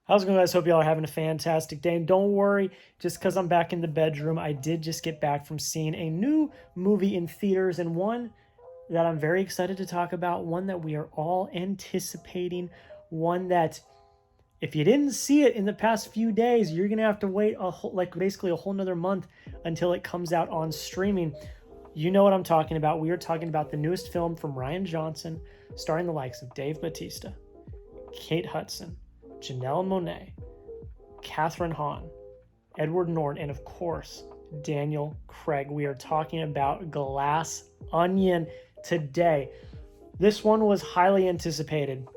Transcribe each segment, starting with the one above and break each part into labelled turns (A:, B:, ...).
A: How's it going, guys? Hope y'all are having a fantastic day. And don't worry, just because I'm back in the bedroom, I did just get back from seeing a new movie in theaters, and one that I'm very excited to talk about, one that we are all anticipating, one that if you didn't see it in the past few days, you're going to have to wait basically a whole nother month until it comes out on streaming. You know what I'm talking about. We are talking about the newest film from Rian Johnson, starring the likes of Dave Bautista, Kate Hudson, Janelle Monáe, Kathryn Hahn, Edward Norton, and of course, Daniel Craig. We are talking about Glass Onion today. This one was highly anticipated.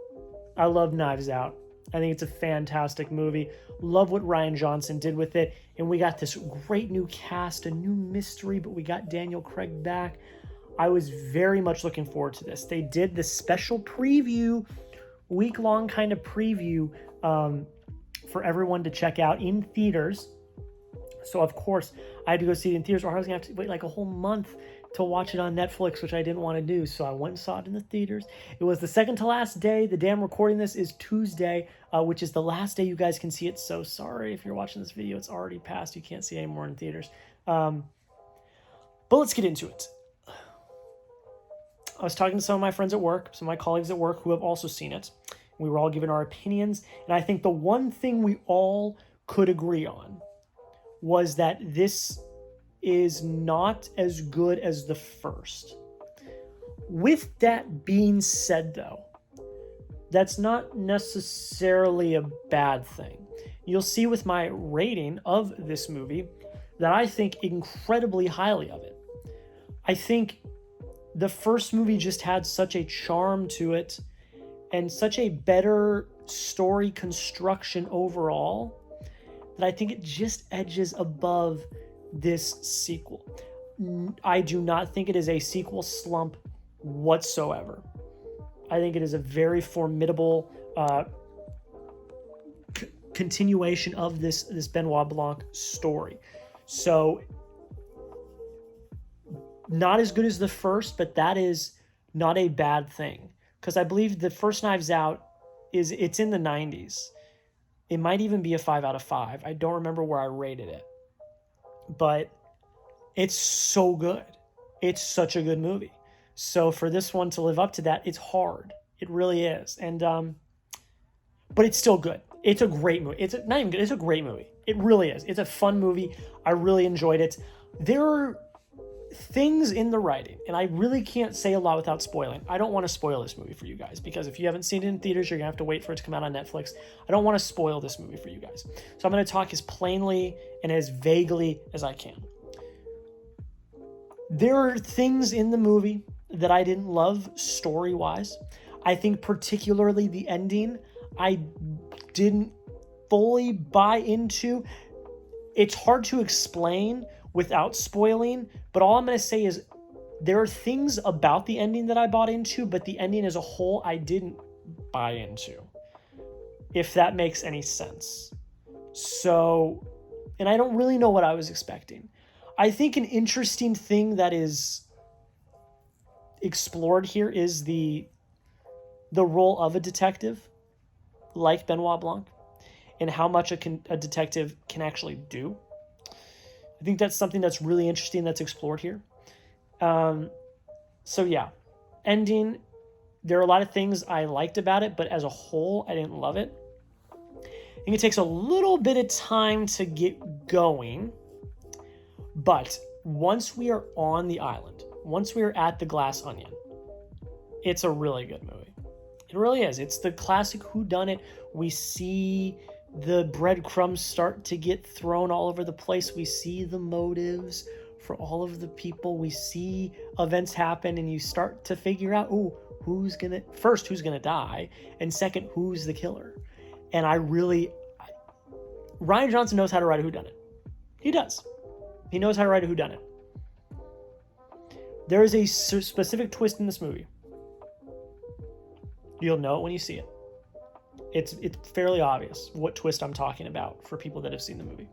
A: I love Knives Out. I think it's a fantastic movie. Love what Rian Johnson did with it. And we got this great new cast, a new mystery, but we got Daniel Craig back. I was very much looking forward to this. They did the special preview, week-long kind of preview for everyone to check out in theaters. So, of course, I had to go see it in theaters, or I was going to have to wait like a whole month to watch it on Netflix, which I didn't want to do. So I went and saw it in the theaters. It was the second to last day. The day I'm recording this is Tuesday, which is the last day you guys can see it. So sorry if you're watching this video. It's already passed. You can't see it anymore in theaters. But let's get into it. I was talking to some of my friends at work, some of my colleagues at work who have also seen it. We were all giving our opinions. And I think the one thing we all could agree on was that this is not as good as the first. With that being said, though, that's not necessarily a bad thing. You'll see with my rating of this movie that I think incredibly highly of it. I think the first movie just had such a charm to it and such a better story construction overall that I think it just edges above this sequel. I do not think it is a sequel slump whatsoever. I think it is a very formidable continuation of this Benoit Blanc story. So, not as good as the first, but that is not a bad thing. Because I believe the first Knives Out it's in the 90s. It might even be a 5 out of 5. I don't remember where I rated it. But it's so good. It's such a good movie. So for this one to live up to that, it's hard. It really is. And but it's still good. It's a great movie. It's not even good. It's a great movie. It really is. It's a fun movie. I really enjoyed it. There are things in the writing, and I really can't say a lot without spoiling. I don't want to spoil this movie for you guys, because if you haven't seen it in theaters, you're gonna have to wait for it to come out on Netflix. I don't want to spoil this movie for you guys, so I'm going to talk as plainly and as vaguely as I can. There are things in the movie that I didn't love story-wise. I think particularly the ending I didn't fully buy into. It's hard to explain without spoiling, but all I'm going to say is there are things about the ending that I bought into, but the ending as a whole I didn't buy into, if that makes any sense. So, and I don't really know what I was expecting. I think an interesting thing that is explored here is the role of a detective like Benoit Blanc and how much a detective can actually do. I think that's something that's really interesting that's explored here. So yeah, ending, there are a lot of things I liked about it, but as a whole, I didn't love it. I think it takes a little bit of time to get going, but once we are on the island, once we are at the Glass Onion, it's a really good movie. It really is. It's the classic whodunit. We see the breadcrumbs start to get thrown all over the place. We see the motives for all of the people. We see events happen, and you start to figure out, who's gonna die, and second, who's the killer. And Rian Johnson knows how to write a whodunit. He does. He knows how to write a whodunit. There is a specific twist in this movie. You'll know it when you see it. It's fairly obvious what twist I'm talking about for people that have seen the movie.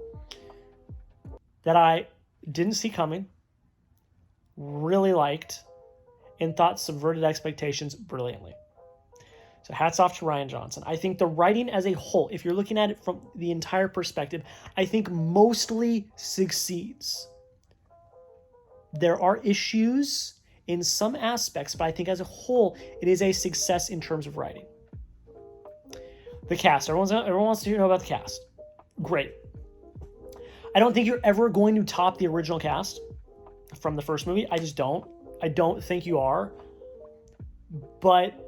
A: That I didn't see coming, really liked, and thought subverted expectations brilliantly. So hats off to Rian Johnson. I think the writing as a whole, if you're looking at it from the entire perspective, I think mostly succeeds. There are issues in some aspects, but I think as a whole, it is a success in terms of writing. The cast. Everyone wants to know about the cast. Great. I don't think you're ever going to top the original cast from the first movie. I just don't. I don't think you are. But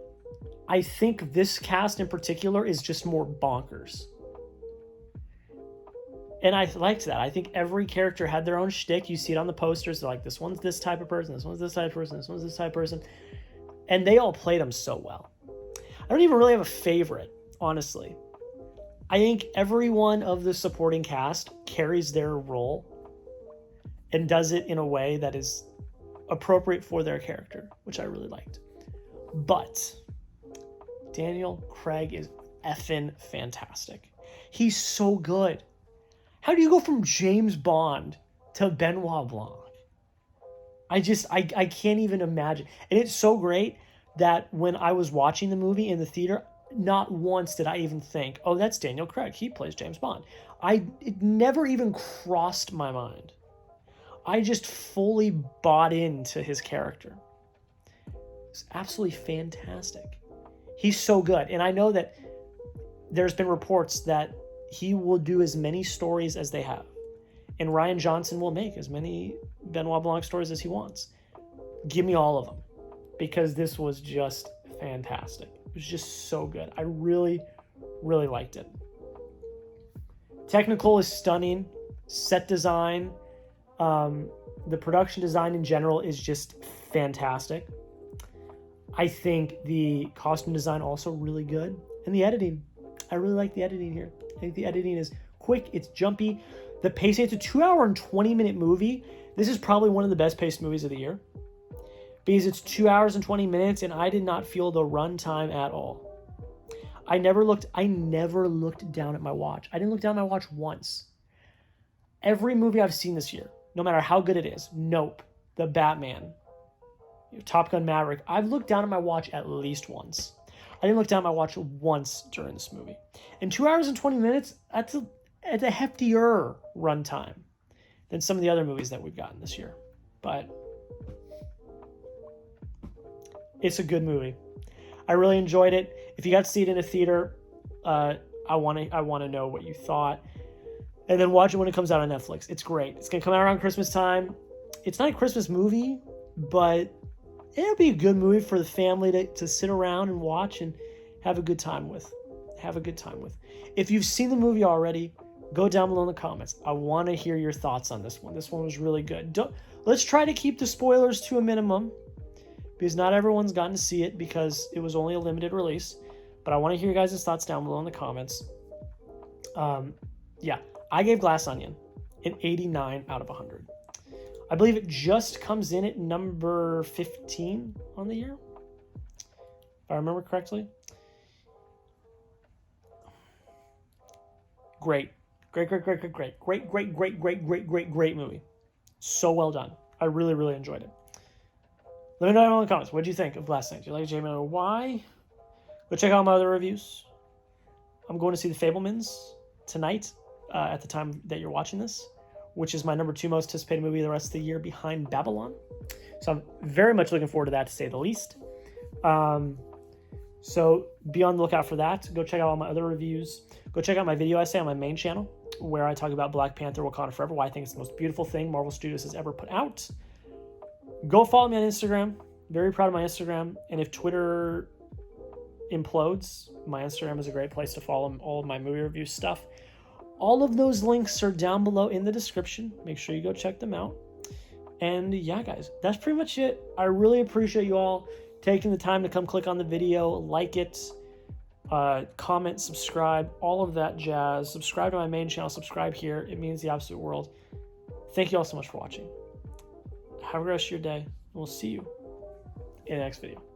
A: I think this cast in particular is just more bonkers. And I liked that. I think every character had their own shtick. You see it on the posters. They're like, this one's this type of person, this one's this type of person, this one's this type of person. And they all played them so well. I don't even really have a favorite, honestly. I think every one of the supporting cast carries their role and does it in a way that is appropriate for their character, which I really liked. But Daniel Craig is effing fantastic. He's so good. How do you go from James Bond to Benoit Blanc? I can't even imagine. And it's so great that when I was watching the movie in the theater, not once did I even think, oh, that's Daniel Craig. He plays James Bond. It never even crossed my mind. I just fully bought into his character. It's absolutely fantastic. He's so good. And I know that there's been reports that he will do as many stories as they have. And Rian Johnson will make as many Benoit Blanc stories as he wants. Give me all of them. Because this was just fantastic. It was just so good. I really, really liked it. Technical is stunning. Set design. The production design in general is just fantastic. I think the costume design also really good. And the editing. I really like the editing here. I think the editing is quick. It's jumpy. The pacing, it's a 2-hour and 20-minute movie. This is probably one of the best paced movies of the year. Because it's 2 hours and 20 minutes, and I did not feel the runtime at all. I never looked down at my watch. I didn't look down at my watch once. Every movie I've seen this year, no matter how good it is, Nope, The Batman, Top Gun Maverick, I've looked down at my watch at least once. I didn't look down at my watch once during this movie. In 2 hours and 20 minutes, that's a heftier runtime than some of the other movies that we've gotten this year. But it's a good movie. I really enjoyed it. If you got to see it in a theater, I want to know what you thought. And then watch it when it comes out on Netflix. It's great. It's going to come out around Christmas time. It's not a Christmas movie, but it'll be a good movie for the family to sit around and watch and have a good time with. If you've seen the movie already, go down below in the comments. I want to hear your thoughts on this one. This one was really good. Let's try to keep the spoilers to a minimum because not everyone's gotten to see it because it was only a limited release. But I want to hear your guys' thoughts down below in the comments. Yeah, I gave Glass Onion an 89 out of 100. I believe it just comes in at number 15 on the year, if I remember correctly. Great movie. So well done. I really, really enjoyed it. Let me know down in the comments. What did you think of Glass Onion? Do you like J-Man? Why? Go check out my other reviews. I'm going to see The Fabelmans tonight at the time that you're watching this, which is my number 2 most anticipated movie of the rest of the year behind Babylon. So I'm very much looking forward to that, to say the least. So be on the lookout for that. Go check out all my other reviews. Go check out my video essay on my main channel where I talk about Black Panther Wakanda Forever, why I think it's the most beautiful thing Marvel Studios has ever put out. Go follow me on Instagram. Very proud of my Instagram. And if Twitter implodes, my Instagram is a great place to follow all of my movie review stuff. All of those links are down below in the description. Make sure you go check them out. And yeah, guys, that's pretty much it. I really appreciate you all taking the time to come click on the video, like it, comment, subscribe, all of that jazz. Subscribe to my main channel, subscribe here. It means the absolute world. Thank you all so much for watching. Have a great rest of your day. We'll see you in the next video.